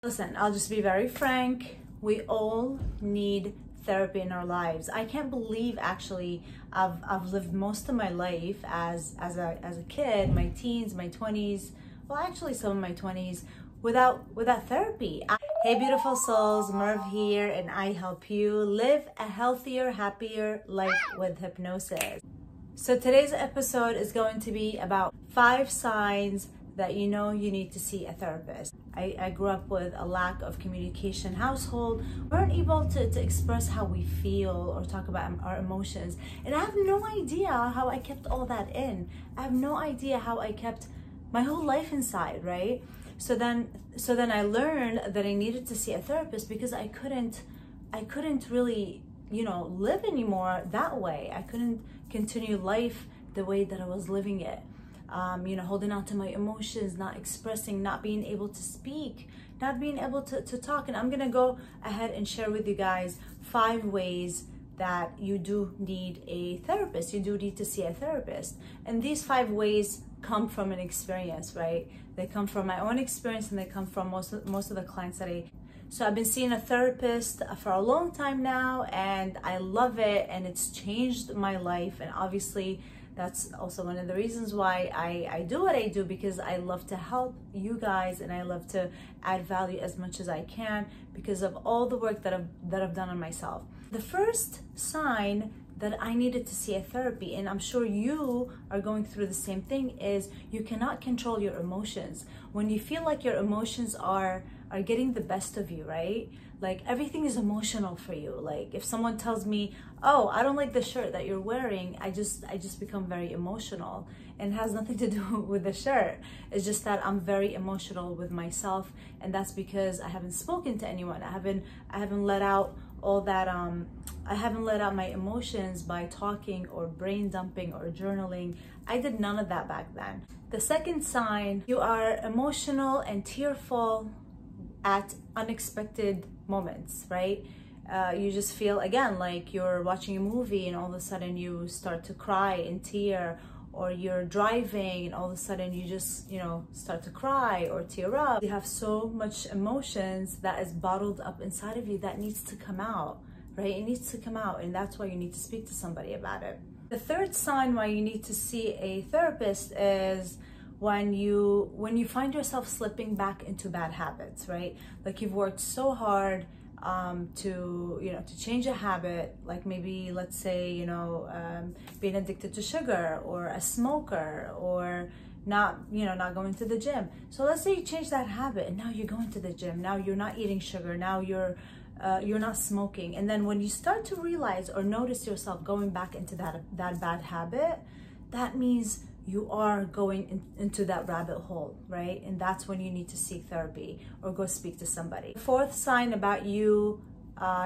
Listen, I'll just be very frank. We all need therapy in our lives. I can't believe actually I've lived most of my life as a kid, my teens, my 20s, well actually some of my 20s, without therapy. Hey beautiful souls, Mirv here, and I help you live a healthier, happier life with hypnosis. So today's episode is going to be about 5 signs that you know you need to see a therapist. I grew up with a lack of communication household. We weren't able to express how we feel or talk about our emotions. And I have no idea how I kept all that in. I have no idea how I kept my whole life inside, right? So then I learned that I needed to see a therapist because I couldn't really, live anymore that way. I couldn't continue life the way that I was living it. Holding on to my emotions, not expressing, not being able to speak, not being able to talk. And I'm gonna go ahead and share with you guys 5 ways that you do need a therapist. You do need to see a therapist. And these 5 ways come from an experience, right? They come from my own experience, and they come from most of the clients that So I've been seeing a therapist for a long time now, and I love it, and it's changed my life. And obviously that's also one of the reasons why I do what I do, because I love to help you guys and I love to add value as much as I can because of all the work that I've done on myself. The first sign that I needed to see a therapy, and I'm sure you are going through the same thing, is you cannot control your emotions. When you feel like your emotions are getting the best of you, right? Like everything is emotional for you. Like if someone tells me, oh, I don't like the shirt that you're wearing, I just become very emotional. And it has nothing to do with the shirt. It's just that I'm very emotional with myself, and that's because I haven't spoken to anyone. I haven't let out all that I haven't let out my emotions by talking or brain dumping or journaling. I did none of that back then. The second sign, you are emotional and tearful at unexpected moments, right? You just feel, again, like you're watching a movie and all of a sudden you start to cry and tear, or you're driving and all of a sudden you just, start to cry or tear up. You have so much emotions that is bottled up inside of you that needs to come out, right? It needs to come out, and that's why you need to speak to somebody about it. The third sign why you need to see a therapist is when you find yourself slipping back into bad habits, right? Like you've worked so hard to change a habit, like maybe let's say being addicted to sugar, or a smoker, or not going to the gym. So let's say you change that habit and now you're going to the gym, now you're not eating sugar, now you're not smoking. And then when you start to realize or notice yourself going back into that bad habit, that means you are going into that rabbit hole, right? And that's when you need to seek therapy or go speak to somebody. The fourth sign about you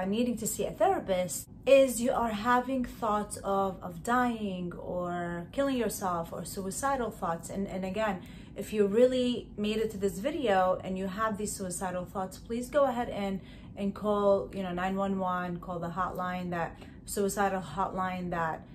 needing to see a therapist is you are having thoughts of dying or killing yourself, or suicidal thoughts. And again, if you really made it to this video and you have these suicidal thoughts, please go ahead and call 911, call the hotline, that suicidal hotline that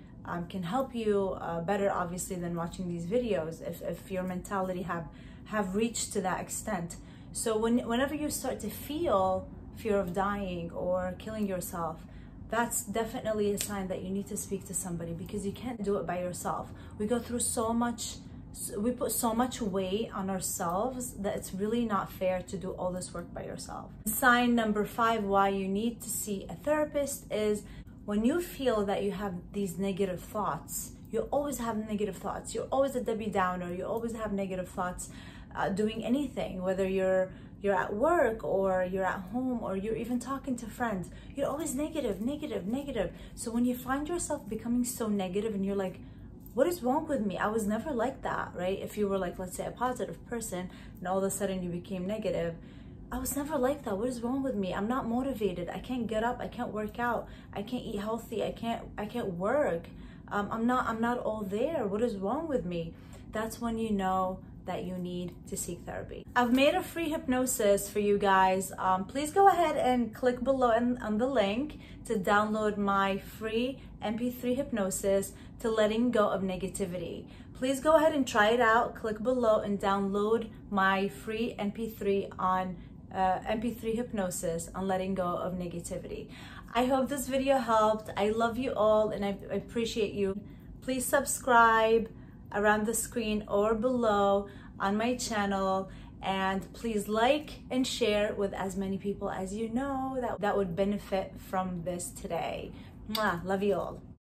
can help you better, obviously, than watching these videos if your mentality have reached to that extent. So whenever you start to feel fear of dying or killing yourself, that's definitely a sign that you need to speak to somebody, because you can't do it by yourself. We go through so much, we put so much weight on ourselves that it's really not fair to do all this work by yourself. Sign number 5 why you need to see a therapist is when you feel that you have these negative thoughts. You always have negative thoughts. You're always a Debbie Downer. You always have negative thoughts doing anything, whether you're at work or you're at home or you're even talking to friends. You're always negative. So when you find yourself becoming so negative and you're like, what is wrong with me? I was never like that, right? If you were like, let's say, a positive person and all of a sudden you became negative, I was never like that. What is wrong with me? I'm not motivated. I can't get up. I can't work out. I can't eat healthy. I can't work. I'm not all there. What is wrong with me? That's when you know that you need to seek therapy. I've made a free hypnosis for you guys. Please go ahead and click below on the link to download my free MP3 hypnosis to letting go of negativity. Please go ahead and try it out. Click below and download my free MP3 on MP3 hypnosis on letting go of negativity. I hope this video helped. I love you all and I appreciate you. Please subscribe around the screen or below on my channel, and please like and share with as many people as you know that would benefit from this today. Mwah, love you all.